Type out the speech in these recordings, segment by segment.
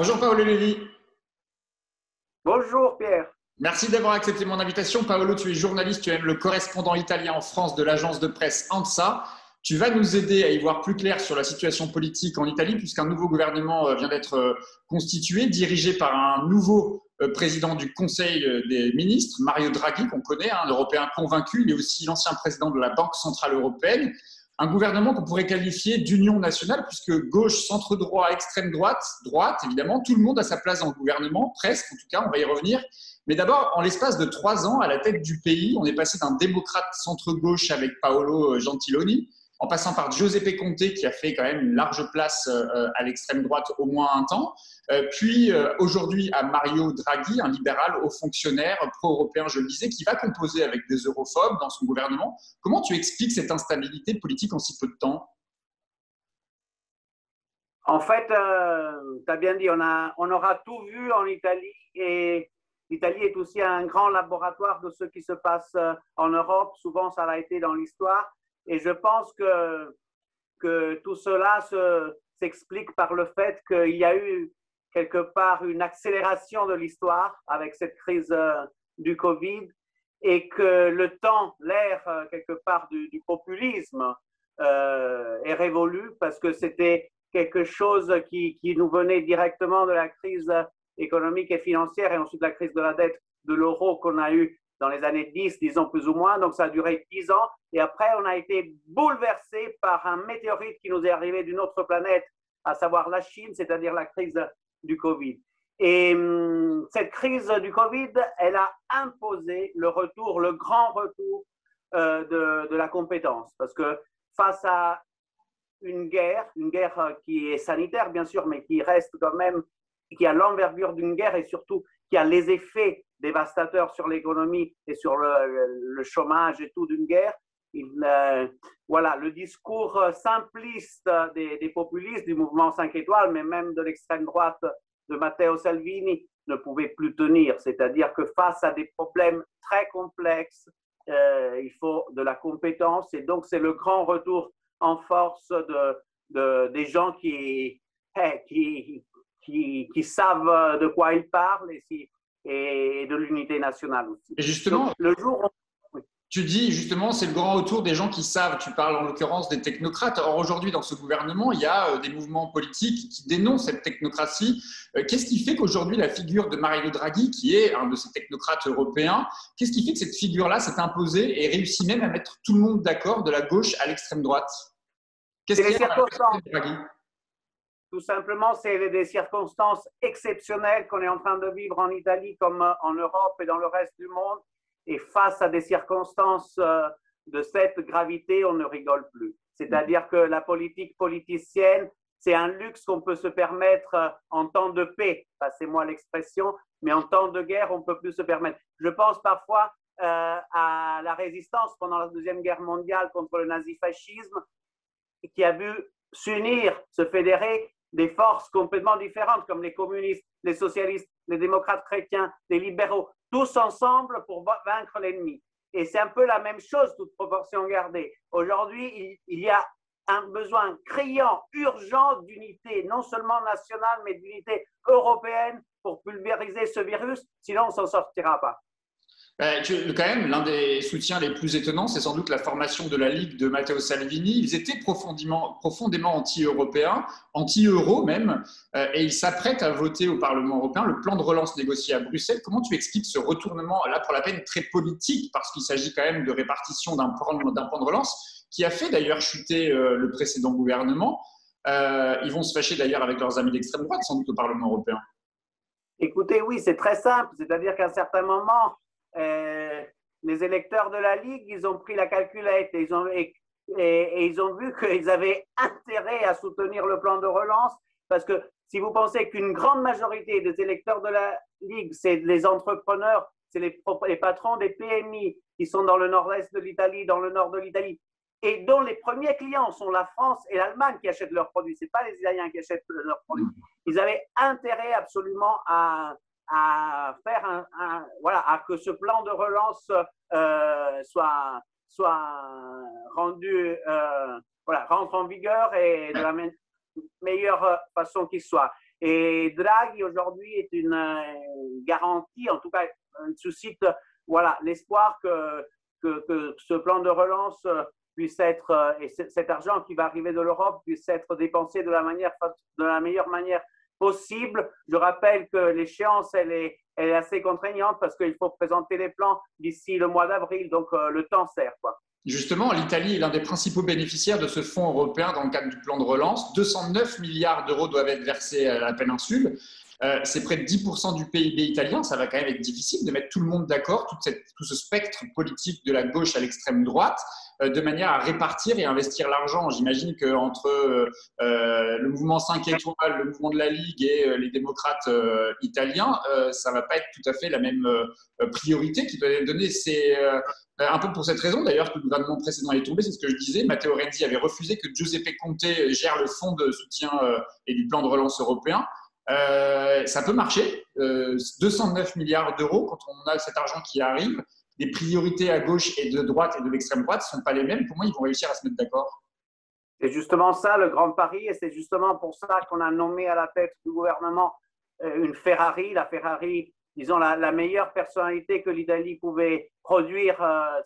Bonjour Paolo Levi. Bonjour Pierre. Merci d'avoir accepté mon invitation. Paolo, tu es journaliste, tu es même le correspondant italien en France de l'agence de presse ANSA. Tu vas nous aider à y voir plus clair sur la situation politique en Italie, puisqu'un nouveau gouvernement vient d'être constitué, dirigé par un nouveau président du Conseil des ministres, Mario Draghi, qu'on connaît, un Européen convaincu. Il est aussi l'ancien président de la Banque centrale européenne. Un gouvernement qu'on pourrait qualifier d'union nationale, puisque gauche, centre-droit, extrême droite, droite, évidemment, tout le monde a sa place dans le gouvernement, presque en tout cas, on va y revenir. Mais d'abord, en l'espace de 3 ans, à la tête du pays, on est passé d'un démocrate centre-gauche avec Paolo Gentiloni, en passant par Giuseppe Conte, qui a fait quand même une large place à l'extrême droite au moins un temps, puis aujourd'hui à Mario Draghi, un libéral haut fonctionnaire pro-européen, je le disais, qui va composer avec des europhobes dans son gouvernement. Comment tu expliques cette instabilité politique en si peu de temps? En fait, tu as bien dit, on aura tout vu en Italie et l'Italie est aussi un grand laboratoire de ce qui se passe en Europe. Souvent, ça l'a été dans l'histoire. Et je pense que tout cela s'explique par le fait qu'il y a eu quelque part une accélération de l'histoire avec cette crise du Covid et que le temps, l'ère quelque part du populisme est révolu parce que c'était quelque chose qui nous venait directement de la crise économique et financière et ensuite la crise de la dette de l'euro qu'on a eu dans les années 10, disons plus ou moins. Donc ça a duré 10 ans et après on a été bouleversé par un météorite qui nous est arrivé d'une autre planète, à savoir la Chine, c'est-à-dire la crise du Covid. Et cette crise du Covid, elle a imposé le retour, le grand retour de la compétence. Parce que face à une guerre qui est sanitaire bien sûr, mais qui reste quand même, qui a l'envergure d'une guerre et surtout qui a les effets dévastateurs sur l'économie et sur le chômage et tout d'une guerre. Voilà, le discours simpliste des populistes du mouvement 5 étoiles, mais même de l'extrême droite de Matteo Salvini, ne pouvait plus tenir. C'est-à-dire que face à des problèmes très complexes, il faut de la compétence et donc c'est le grand retour en force des gens qui savent de quoi ils parlent et de l'unité nationale aussi. Et justement, donc, le jour où tu dis justement, c'est le grand retour des gens qui savent. Tu parles en l'occurrence des technocrates. Or, aujourd'hui, dans ce gouvernement, il y a des mouvements politiques qui dénoncent cette technocratie. Qu'est-ce qui fait qu'aujourd'hui, la figure de Mario Draghi, qui est un de ces technocrates européens, qu'est-ce qui fait que cette figure-là s'est imposée et réussit même à mettre tout le monde d'accord, de la gauche à l'extrême droite? Qu'est-ce qu'il y a dans la personnalité de Draghi? Tout simplement, c'est des circonstances exceptionnelles qu'on est en train de vivre en Italie comme en Europe et dans le reste du monde. Et face à des circonstances de cette gravité, on ne rigole plus. C'est-à-dire que la politique politicienne, c'est un luxe qu'on peut se permettre en temps de paix, passez-moi l'expression, mais en temps de guerre, on ne peut plus se permettre. Je pense parfois à la résistance pendant la Deuxième Guerre mondiale contre le nazifascisme, qui a vu s'unir, se fédérer des forces complètement différentes, comme les communistes, les socialistes, les démocrates chrétiens, les libéraux, tous ensemble pour vaincre l'ennemi. Et c'est un peu la même chose, toute proportion gardée. Aujourd'hui, il y a un besoin criant, urgent d'unité, non seulement nationale, mais d'unité européenne pour pulvériser ce virus, sinon on ne s'en sortira pas. Quand même, l'un des soutiens les plus étonnants, c'est sans doute la formation de la Ligue de Matteo Salvini. Ils étaient profondément anti-européens, anti-euro même, et ils s'apprêtent à voter au Parlement européen le plan de relance négocié à Bruxelles. Comment tu expliques ce retournement, là pour la peine très politique, parce qu'il s'agit quand même de répartition d'un plan de relance, qui a fait d'ailleurs chuter le précédent gouvernement. Ils vont se fâcher d'ailleurs avec leurs amis d'extrême droite, sans doute au Parlement européen. Écoutez, oui, c'est très simple. C'est-à-dire qu'à un certain moment, les électeurs de la Ligue, ils ont pris la calculette et ils ont vu qu'ils avaient intérêt à soutenir le plan de relance parce que si vous pensez qu'une grande majorité des électeurs de la Ligue, c'est les entrepreneurs, c'est les patrons des PMI qui sont dans le nord-est de l'Italie, dans le nord de l'Italie, et dont les premiers clients sont la France et l'Allemagne qui achètent leurs produits, ce n'est pas les Italiens qui achètent leurs produits. Ils avaient intérêt absolument à faire voilà, à que ce plan de relance soit rendu, voilà, rentre en vigueur et de la meilleure façon qu'il soit. Et Draghi aujourd'hui est une garantie, en tout cas, suscite voilà, l'espoir que ce plan de relance puisse être, et cet argent qui va arriver de l'Europe puisse être dépensé de la meilleure manière possible. Je rappelle que l'échéance, elle est assez contraignante parce qu'il faut présenter les plans d'ici le mois d'avril, donc le temps sert, quoi. Justement, l'Italie est l'un des principaux bénéficiaires de ce fonds européen dans le cadre du plan de relance. 209 milliards d'euros doivent être versés à la péninsule. C'est près de 10% du PIB italien. Ça va quand même être difficile de mettre tout le monde d'accord, tout ce spectre politique de la gauche à l'extrême droite, de manière à répartir et investir l'argent. J'imagine qu'entre le mouvement 5 étoiles, le mouvement de la Ligue et les démocrates italiens, ça ne va pas être tout à fait la même priorité qui doit être donnée. C'est un peu pour cette raison, d'ailleurs, que le gouvernement précédent est tombé. C'est ce que je disais. Matteo Renzi avait refusé que Giuseppe Conte gère le fonds de soutien et du plan de relance européen. Ça peut marcher. 209 milliards d'euros, quand on a cet argent qui arrive, les priorités à gauche et de droite et de l'extrême droite ne sont pas les mêmes. Pour moi, ils vont réussir à se mettre d'accord. C'est justement ça le grand pari, et c'est justement pour ça qu'on a nommé à la tête du gouvernement une Ferrari. La Ferrari, disons, la meilleure personnalité que l'Italie pouvait produire.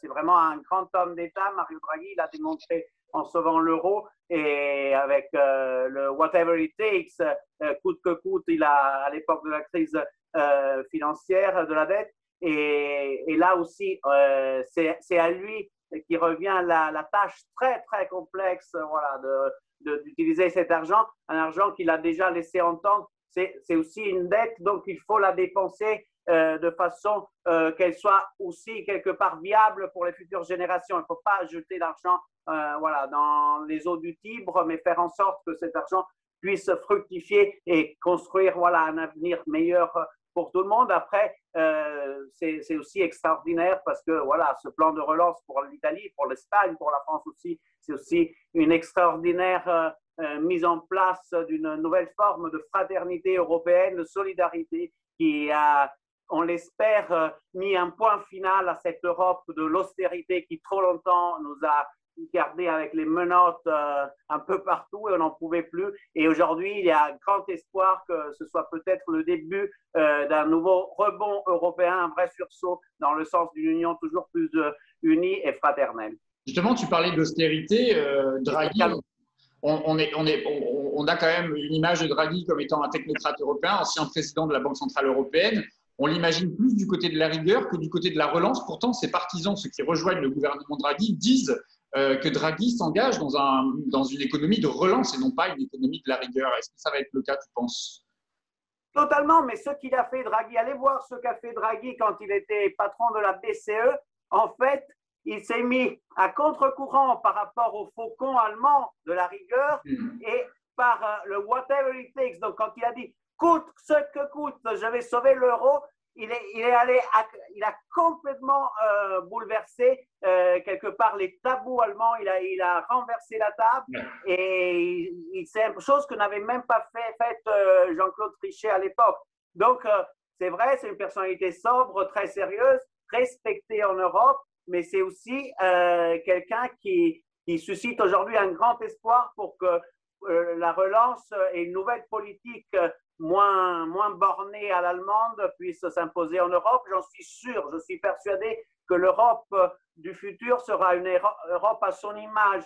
C'est vraiment un grand homme d'État. Mario Draghi l'a démontré en sauvant l'euro, et avec le whatever it takes, coûte que coûte, à l'époque de la crise financière de la dette. Et là aussi, c'est à lui qui revient la tâche très, très complexe, voilà, d'utiliser cet argent, un argent qu'il a déjà laissé entendre. C'est aussi une dette, donc il faut la dépenser de façon qu'elle soit aussi quelque part viable pour les futures générations. Il ne faut pas jeter l'argent voilà, dans les eaux du Tibre, mais faire en sorte que cet argent puisse fructifier et construire voilà, un avenir meilleur pour tout le monde. Après, c'est aussi extraordinaire parce que voilà, ce plan de relance pour l'Italie, pour l'Espagne, pour la France aussi, c'est aussi une extraordinaire mise en place d'une nouvelle forme de fraternité européenne, de solidarité qui a, on l'espère, mis un point final à cette Europe de l'austérité qui trop longtemps nous a gardé avec les menottes un peu partout et on n'en pouvait plus. Et aujourd'hui, il y a un grand espoir que ce soit peut-être le début d'un nouveau rebond européen, un vrai sursaut dans le sens d'une union toujours plus unie et fraternelle. Justement, tu parlais d'austérité. Draghi, on a quand même une image de Draghi comme étant un technocrate européen, ancien président de la Banque centrale européenne. On l'imagine plus du côté de la rigueur que du côté de la relance. Pourtant, ses partisans, ceux qui rejoignent le gouvernement Draghi, disent que Draghi s'engage dans une économie de relance et non pas une économie de la rigueur. Est-ce que ça va être le cas, tu penses? Totalement, mais ce qu'il a fait Draghi, allez voir ce qu'a fait Draghi quand il était patron de la BCE. En fait, il s'est mis à contre-courant par rapport au faucon allemand de la rigueur et par le whatever it takes. Donc, quand il a dit coûte ce que coûte, je vais sauver l'euro, il a complètement bouleversé quelque part les tabous allemands. Il a renversé la table et c'est une chose que n'avait même pas fait Jean-Claude Trichet à l'époque. Donc, c'est vrai, c'est une personnalité sobre, très sérieuse, respectée en Europe, mais c'est aussi quelqu'un qui suscite aujourd'hui un grand espoir pour que la relance et une nouvelle politique moins bornée à l'allemande puisse s'imposer en Europe. J'en suis sûr, je suis persuadé que l'Europe du futur sera une Europe à son image,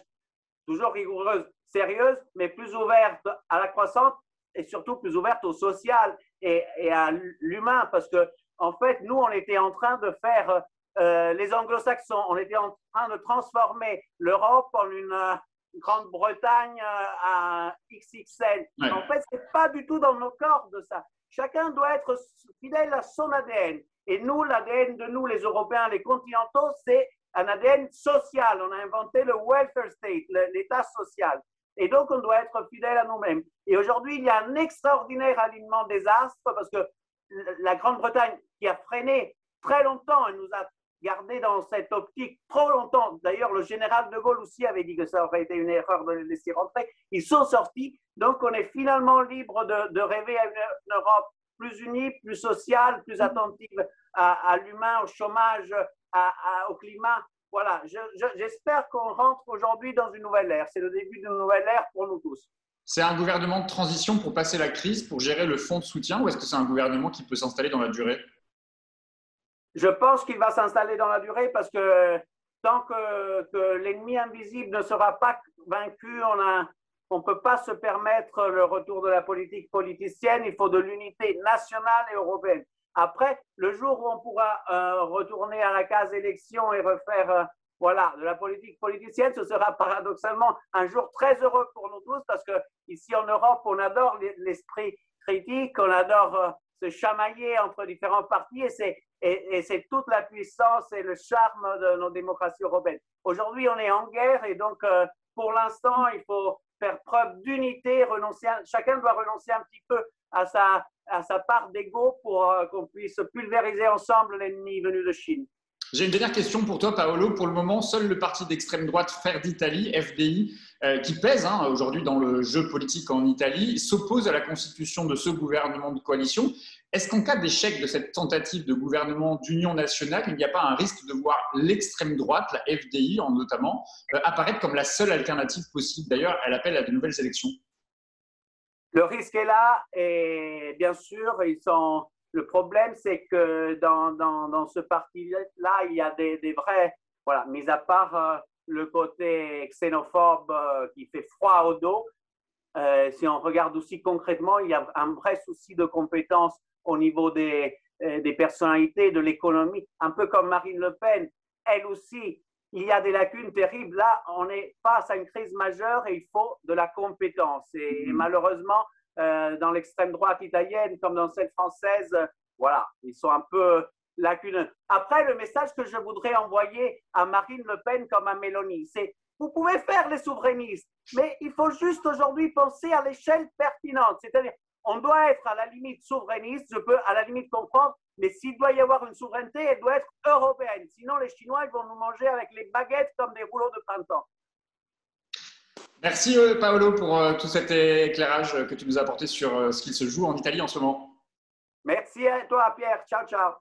toujours rigoureuse, sérieuse, mais plus ouverte à la croissance et surtout plus ouverte au social et à l'humain. Parce que, en fait, nous, on était en train de faire les anglo-saxons, on était en train de transformer l'Europe en une Grande-Bretagne à XXL. Ouais. En fait, ce n'est pas du tout dans nos cordes de ça. Chacun doit être fidèle à son ADN. Et nous, l'ADN de nous, les Européens, les continentaux, c'est un ADN social. On a inventé le welfare state, l'État social. Et donc, on doit être fidèle à nous-mêmes. Et aujourd'hui, il y a un extraordinaire alignement des astres parce que la Grande-Bretagne, qui a freiné très longtemps, elle nous a gardé dans cette optique trop longtemps. D'ailleurs, le général de Gaulle aussi avait dit que ça aurait été une erreur de les laisser rentrer. Ils sont sortis. Donc, on est finalement libre de rêver à une Europe plus unie, plus sociale, plus attentive à l'humain, au chômage, au climat. Voilà, j'espère qu'on rentre aujourd'hui dans une nouvelle ère. C'est le début d'une nouvelle ère pour nous tous. C'est un gouvernement de transition pour passer la crise, pour gérer le fonds de soutien, ou est-ce que c'est un gouvernement qui peut s'installer dans la durée? Je pense qu'il va s'installer dans la durée parce que tant que l'ennemi invisible ne sera pas vaincu, on ne peut pas se permettre le retour de la politique politicienne. Il faut de l'unité nationale et européenne. Après, le jour où on pourra retourner à la case élection et refaire voilà, de la politique politicienne, ce sera paradoxalement un jour très heureux pour nous tous parce qu'ici en Europe, on adore l'esprit critique, on adore se chamailler entre différents partis et c'est toute la puissance et le charme de nos démocraties européennes. Aujourd'hui, on est en guerre et donc pour l'instant, il faut faire preuve d'unité, chacun doit renoncer un petit peu à sa part d'ego pour qu'on puisse pulvériser ensemble l'ennemi venu de Chine. J'ai une dernière question pour toi, Paolo. Pour le moment, seul le parti d'extrême droite Frères d'Italie, FDI, qui pèse aujourd'hui dans le jeu politique en Italie, s'oppose à la constitution de ce gouvernement de coalition. Est-ce qu'en cas d'échec de cette tentative de gouvernement d'union nationale, il n'y a pas un risque de voir l'extrême droite, la FDI notamment, apparaître comme la seule alternative possible? D'ailleurs, elle appelle à de nouvelles élections. Le risque est là et bien sûr, le problème, c'est que dans ce parti-là, il y a des vrais, voilà, mis à part le côté xénophobe qui fait froid au dos, si on regarde aussi concrètement, il y a un vrai souci de compétence au niveau des personnalités, de l'économie, un peu comme Marine Le Pen. Elle aussi, il y a des lacunes terribles. Là, on est face à une crise majeure et il faut de la compétence. Et malheureusement, dans l'extrême droite italienne comme dans celle française, voilà, ils sont un peu lacuneux. Après, le message que je voudrais envoyer à Marine Le Pen comme à Mélanie, c'est vous pouvez faire les souverainistes, mais il faut juste aujourd'hui penser à l'échelle pertinente. C'est-à-dire, on doit être à la limite souverainiste, je peux à la limite comprendre, mais s'il doit y avoir une souveraineté, elle doit être européenne. Sinon, les Chinois ils vont nous manger avec les baguettes comme des rouleaux de printemps. Merci Paolo pour tout cet éclairage que tu nous as apporté sur ce qu'il se joue en Italie en ce moment. Merci à toi, Pierre. Ciao, ciao.